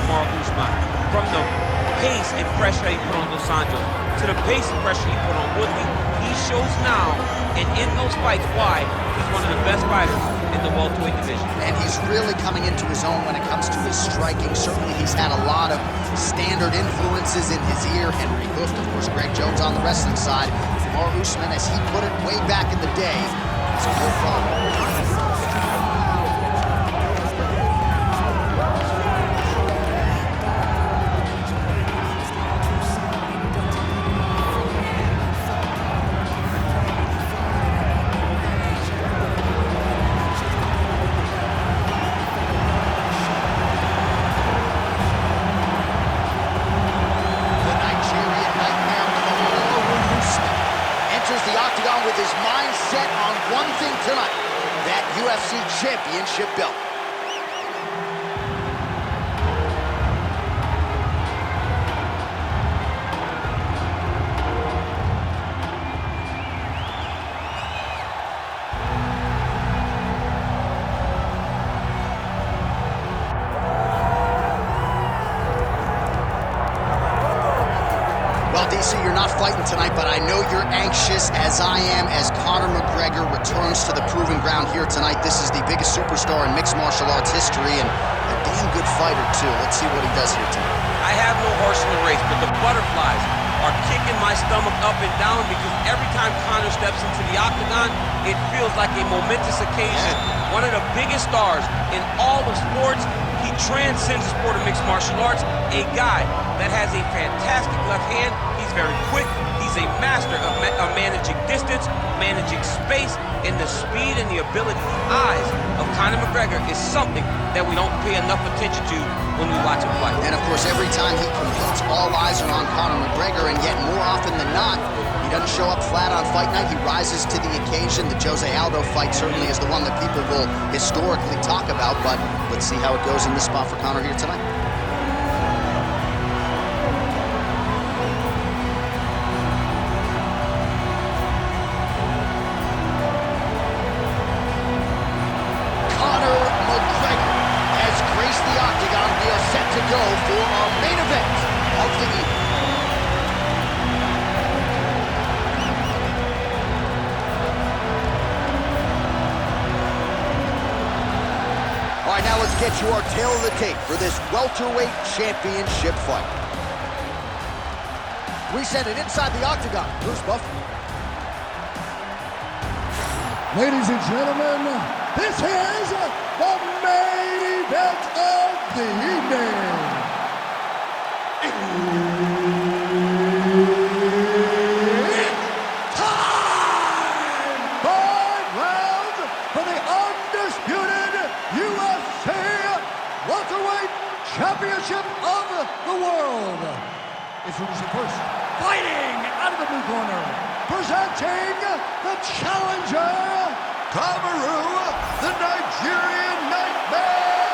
Kamaru Usman. From the pace and pressure he put on Dos Anjos to the pace and pressure he put on Woodley, he shows now, and in those fights, why he's one of the best fighters in the welterweight division. And he's really coming into his own when it comes to his striking. Certainly he's had a lot of standard influences in his ear. Henry Hooft, of course, Greg Jones on the wrestling side. Kamaru Usman, as he put it way back in the day, is a real problem. The octagon with his mind set on one thing tonight, that UFC championship belt. DC, you're not fighting tonight, but I know you're anxious, as I am, as Conor McGregor returns to the proving ground here tonight. This is the biggest superstar in mixed martial arts history, and a damn good fighter, too. Let's see what he does here tonight. I have no horse in the race, but the butterflies are kicking my stomach up and down because every time Conor steps into the octagon, it feels like a momentous occasion. One of the biggest stars in all of sports. He transcends the sport of mixed martial arts. A guy that has a fantastic left hand. He's very quick. He's a master of managing distance, managing space, and the speed and the ability. The eyes of Conor McGregor is something that we don't pay enough attention to when we watch him fight. And of course, every time he competes, all eyes are on Conor McGregor, and yet more often than not, he doesn't show up flat on fight night. He rises to the occasion. The Jose Aldo fight certainly is the one that people will historically talk about, but let's see how it goes in this spot for Conor here tonight. Conor McGregor has graced the octagon. We are set to go for our main event of the evening. All right, now let's get you our tail of the tape for this welterweight championship fight. We send it inside the octagon. Bruce Buffer. Ladies and gentlemen, this is the main event of the evening. It's time! 5 rounds for the undisputed UFC welterweight championship of the world. Introducing first, fighting out of the blue corner, presenting the challenger, Kamaru, the Nigerian Nightmare,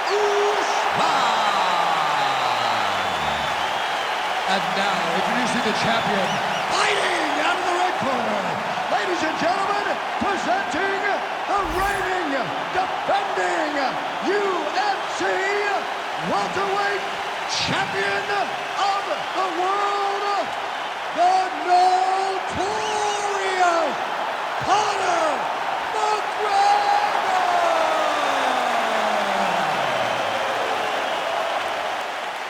Usman. And now, introducing the champion, fighting out of the red corner, ladies and gentlemen, presenting the reigning, defending UFC welterweight champion of the world, the notorious Conor McGregor!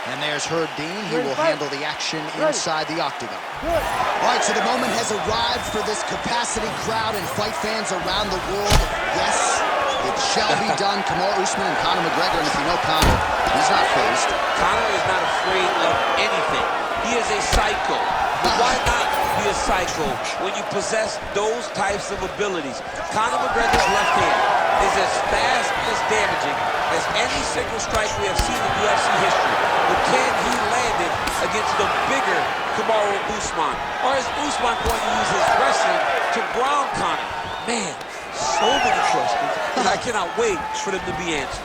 And there's Herb Dean. He will handle the action inside the octagon. All right, so the moment has arrived for this capacity crowd and fight fans around the world. Yes, it shall be done. Kamaru Usman and Conor McGregor, and if you know Conor, he's not fazed. Conor is not afraid of anything. He is a psycho. But why not be a psycho when you possess those types of abilities? Conor McGregor's left hand is as fast and as damaging as any single strike we have seen in UFC history. But can he land it against the bigger Kamaru Usman? Or is Usman going to use his wrestling to ground Conor? Man, so many questions, and I cannot wait for them to be answered.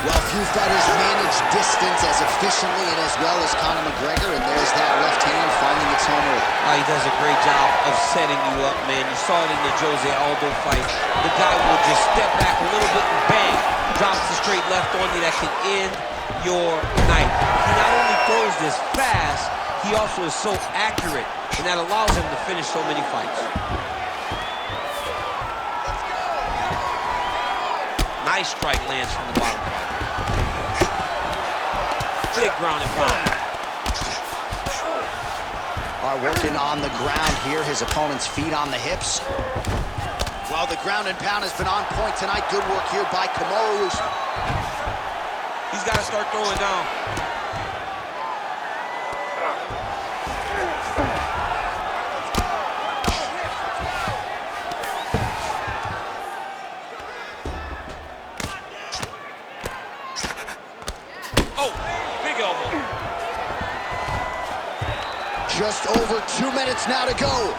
Well, few fighters manage distance as efficiently and as well as Conor McGregor, and there's that left hand finding its home early. He does a great job of setting you up, man. You saw it in the Jose Aldo fight. The guy will just step back a little bit and bang. drops a straight left on you that can end your night. He not only throws this fast, he also is so accurate, and that allows him to finish so many fights. Nice strike lands from the bottom. Big ground and pound. All right, working on the ground here. His opponent's feet on the hips. Well, the ground and pound has been on point tonight. Good work here by Kamaru. He's got to start throwing down. Oh, big elbow. Just over 2 minutes now to go.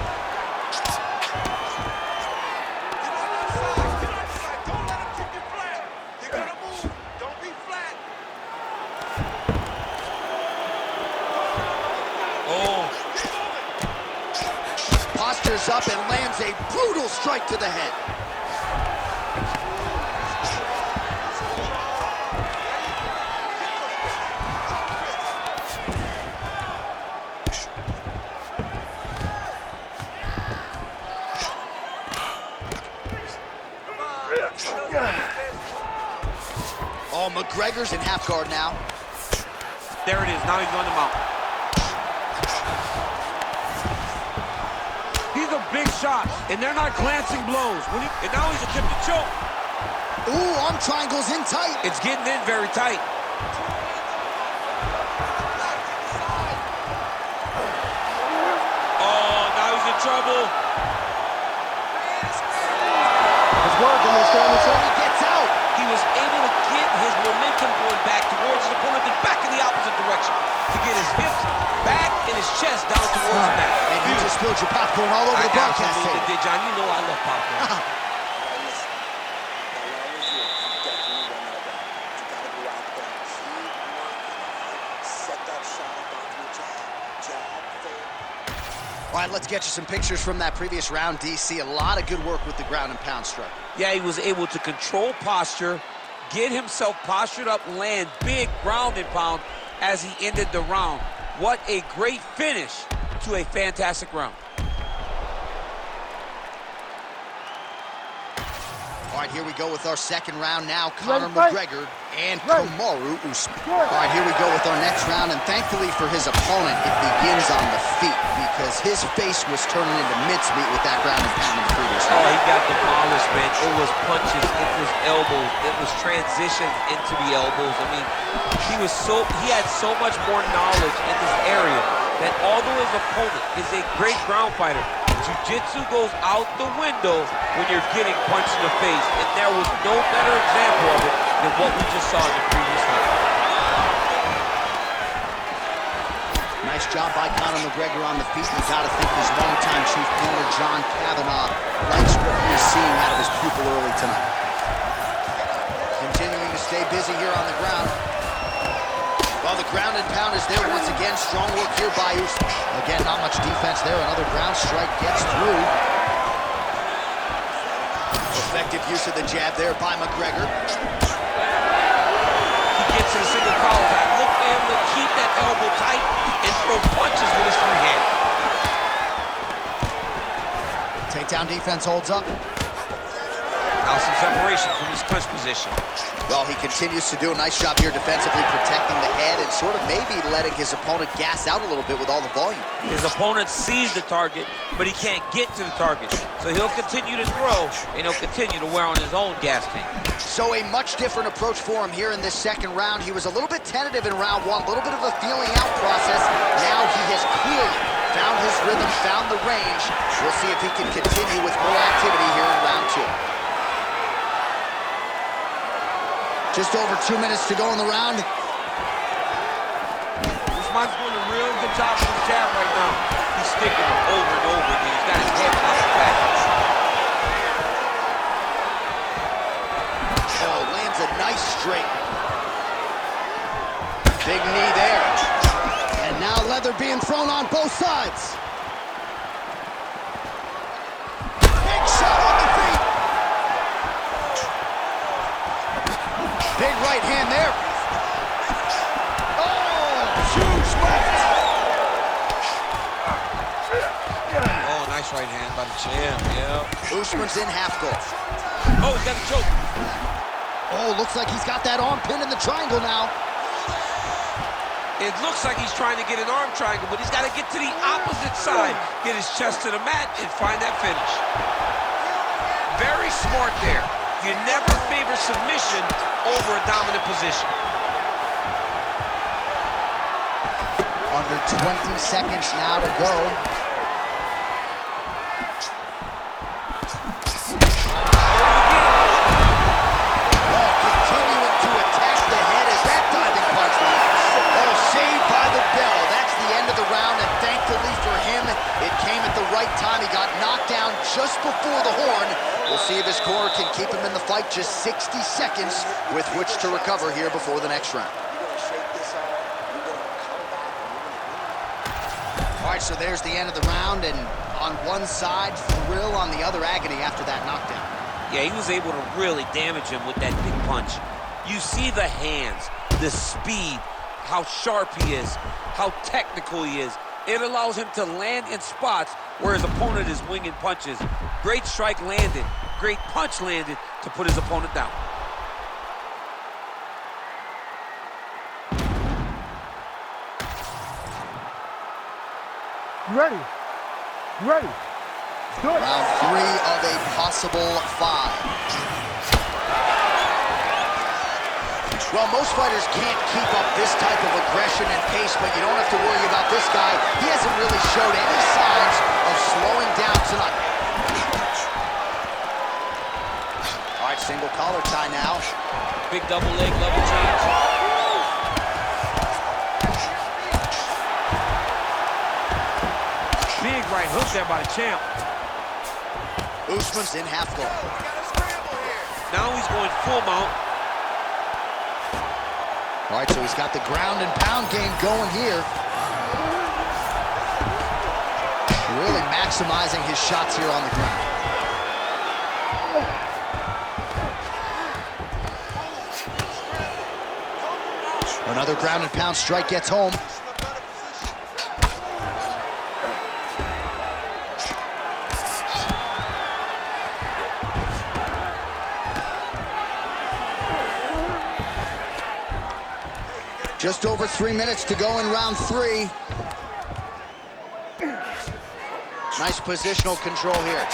Postures up and lands a brutal strike to the head. Oh, McGregor's in half guard now. There it is. Now he's on the mount. These are big shots, and they're not glancing blows. And now he's attempting to choke. Ooh, arm triangle's in tight. It's getting in very tight. Oh, now he's in trouble. It's working, Mr. Anderson. He gets out. He was able to get his momentum going back towards his opponent, then back in the opposite direction to get his hips back and his chest down towards the mat. And you just spilled your popcorn all over the broadcast absolutely table. did, John. You know I love popcorn. All right, let's get you some pictures from that previous round, DC. A lot of good work with the ground and pound strike. Yeah, he was able to control posture, get himself postured up, land big ground and pound as he ended the round. What a great finish to a fantastic round. All right, here we go with our second round now. Conor McGregor and Kamaru Usman. All right, here we go with our next round, and thankfully for his opponent, it begins on the feet because his face was turning into mincemeat with that ground and pound in the previous round. Oh, he got demolished, man. It was punches, it was elbows, it was transitions into the elbows. I mean, he had so much more knowledge in this area that although his opponent is a great ground fighter, jiu-jitsu goes out the window when you're getting punched in the face, and there was no better example of it than what we just saw in the previous round. Nice job by Conor McGregor on the feet. You gotta think his longtime chief corner, John Kavanagh, likes what he is seeing out of his pupil early tonight. Continuing to stay busy here on the ground. Well, the ground and pound is there once again. Strong work here by Usman. Again, not much defense there. Another ground strike gets through. Effective use of the jab there by McGregor. He gets to the single collar tie. Look for him to keep that elbow tight and throw punches with his free hand. Takedown defense holds up. Now some separation from his clinch position. Well, he continues to do a nice job here defensively, protecting the head and sort of maybe letting his opponent gas out a little bit with all the volume. His opponent sees the target, but he can't get to the target. So he'll continue to throw, and he'll continue to wear on his own gas tank. So a much different approach for him here in this second round. He was a little bit tentative in round one, a little bit of a feeling out process. Now he has clearly found his rhythm, found the range. We'll see if he can continue with more activity here in round two. Just over 2 minutes to go in the round. Usman's doing a real good job with his jab right now. He's sticking him over and over again. He's got his head out the back. Oh, lands a nice straight. Big knee there. And now leather being thrown on both sides. Big shot on the feet. Nice right hand by the champ, yeah. Usman's in half guard. Oh, he's got a choke. Oh, looks like he's got that arm pinned in the triangle now. It looks like he's trying to get an arm triangle, but he's got to get to the opposite side, get his chest to the mat, and find that finish. Very smart there. You never favor submission over a dominant position. Under 20 seconds now to go. Time he got knocked down just before the horn. We'll see if his corner can keep him in the fight. Just 60 seconds with which to recover here before the next round. All right, so there's the end of the round, and on one side, thrill, on the other, agony after that knockdown. Yeah, he was able to really damage him with that big punch. You see the hands, the speed, how sharp he is, how technical he is. It allows him to land in spots where his opponent is winging punches. Great strike landed, great punch landed to put his opponent down. Ready. Ready. Good. Round 3 of a possible 5. Well, most fighters can't keep up this type of aggression and pace, but you don't have to worry about this guy. He hasn't really showed any signs of slowing down tonight. All right, single collar tie now. Big double leg level change. Big right hook there by the champ. Usman's in half guard. Now he's going full mount. All right, so he's got the ground and pound game going here. Really maximizing his shots here on the ground. Another ground and pound strike gets home. Just over 3 minutes to go in round 3. Nice positional control here.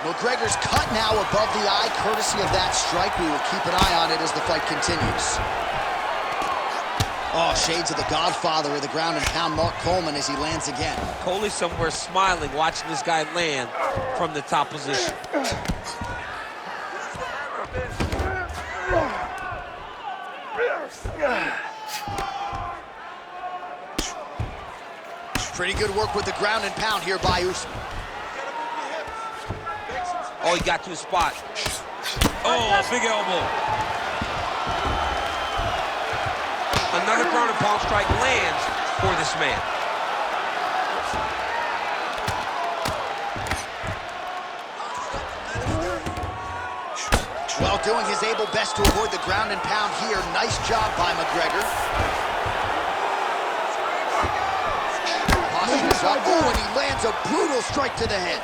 McGregor's cut now above the eye, courtesy of that strike. We will keep an eye on it as the fight continues. Oh, shades of the Godfather of the ground and pound, Mark Coleman, as he lands again. Coley somewhere smiling, watching this guy land from the top position. Pretty good work with the ground and pound here by Usman. Oh, he got to his spot. Oh, big elbow. Another ground and pound strike lands for this man. Well, doing his able best to avoid the ground and pound here. Nice job by McGregor. Oh, and he lands a brutal strike to the head.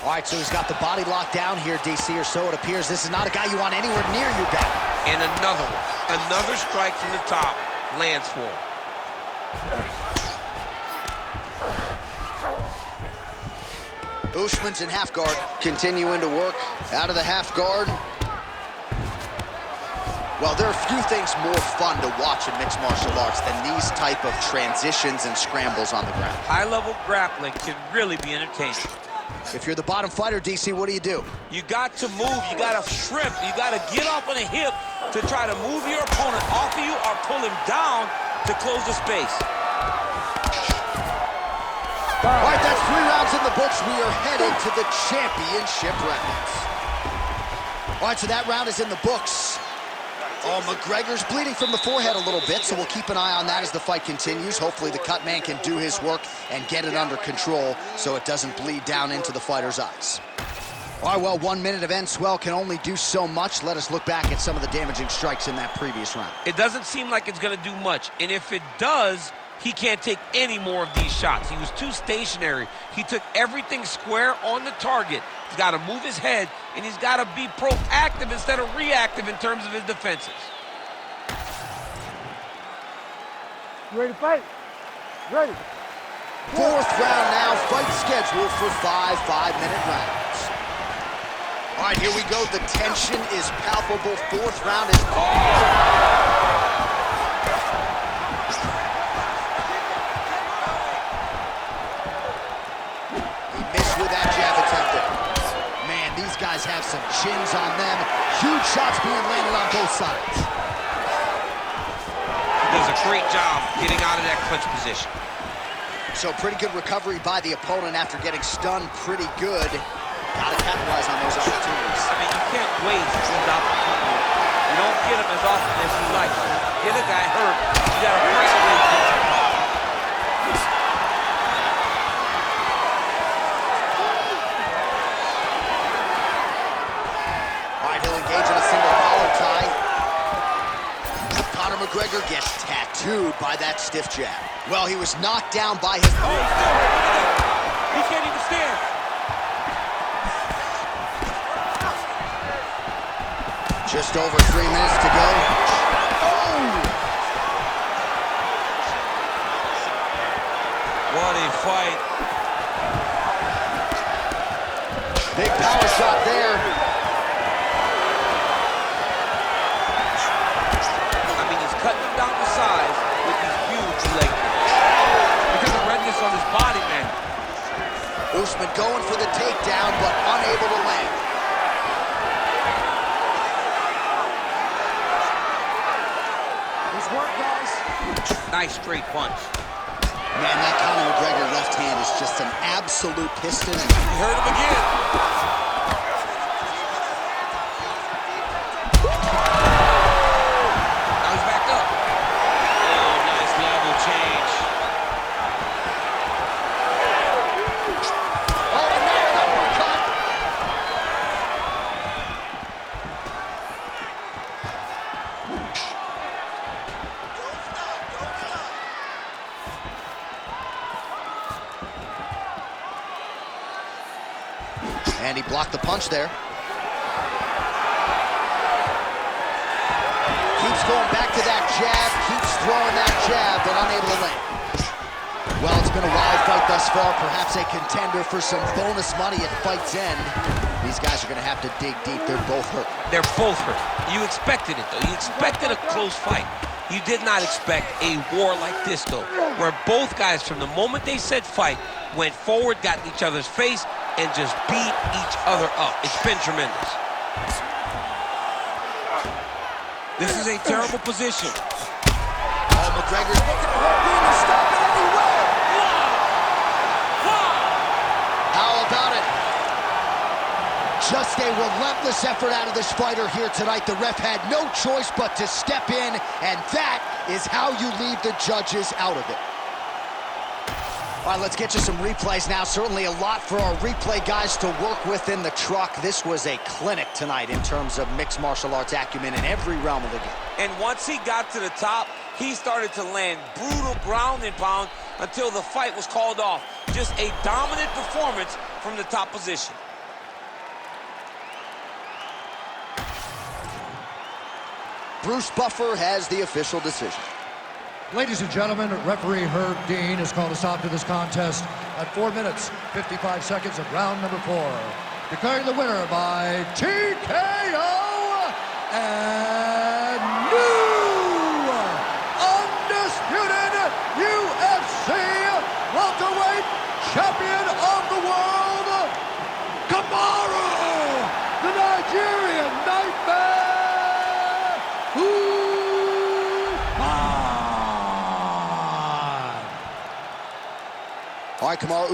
All right, so he's got the body locked down here, DC, or so it appears. This is not a guy you want anywhere near your back. And another one. Another strike from the top lands for him. Usman's in half guard, continuing to work out of the half guard. Well, there are few things more fun to watch in mixed martial arts than these type of transitions and scrambles on the ground. High-level grappling can really be entertaining. If you're the bottom fighter, DC, what do? You got to move, you got to shrimp, you got to get up on a hip to try to move your opponent off of you or pull him down to close the space. All right, that's 3 rounds in the books. We are headed to the championship rounds. All right, so that round is in the books. Oh, McGregor's bleeding from the forehead a little bit, so we'll keep an eye on that as the fight continues. Hopefully the cut man can do his work and get it under control so it doesn't bleed down into the fighter's eyes. All right, well, 1 minute of end swell can only do so much. Let us look back at some of the damaging strikes in that previous round. It doesn't seem like it's going to do much, and if it does, He can't take any more of these shots. He was too stationary. He took everything square on the target. He's got to move his head, and he's got to be proactive instead of reactive in terms of his defenses. You ready to fight? Ready. Fourth round now, fight scheduled for 5 5-minute rounds. All right, here we go. The tension is palpable. Fourth round is... He missed with that jab attempt there. Man, these guys have some chins on them. Huge shots being landed on both sides. He does a great job getting out of that clinch position. So pretty good recovery by the opponent after getting stunned pretty good. Gotta capitalize on those opportunities. I mean, you can't waste these opportunities. You don't get them as often as you like. Get a guy hurt, you gotta press him in. All right, he'll engage in a single collar tie. Conor McGregor gets tattooed by that stiff jab. Well, he was knocked down by his... Oh, he's still hurt. He can't even stand. Just over 3 minutes to go. Oh! What a fight. Big power shot there. I mean, he's cutting him down to size with these huge legs. Look at the redness on his body, man. Usman going for the takedown, but unable to land. Nice work, guys. Nice straight punch. Man, that Conor McGregor left hand is just an absolute piston. He hurt him again. Now he's back up. Oh, nice level change. Oh, and now an uppercut. And he blocked the punch there. Keeps going back to that jab, keeps throwing that jab, but unable to land. Well, it's been a wild fight thus far, perhaps a contender for some bonus money at fight's end. These guys are going to have to dig deep. They're both hurt. They're both hurt. You expected it, though. You expected a close fight. You did not expect a war like this, though, where both guys, from the moment they said fight, went forward, got in each other's face, and just beat each other up. It's been tremendous. This is a terrible position. Oh, McGregor's looking at Hogan to stop it anyway. How about it? Just a relentless effort out of this fighter here tonight. The ref had no choice but to step in, and that is how you leave the judges out of it. All right, let's get you some replays now. Certainly a lot for our replay guys to work with in the truck. This was a clinic tonight in terms of mixed martial arts acumen in every realm of the game. And once he got to the top, he started to land brutal ground and pound until the fight was called off. Just a dominant performance from the top position. Bruce Buffer has the official decision. Ladies and gentlemen, referee Herb Dean has called a stop to this contest at 4 minutes, 55 seconds of round number 4. Declaring the winner by TKO and new undisputed UFC welterweight champion of the world, Kamaru, the Nigerian Nightmare. All right, Kamaru.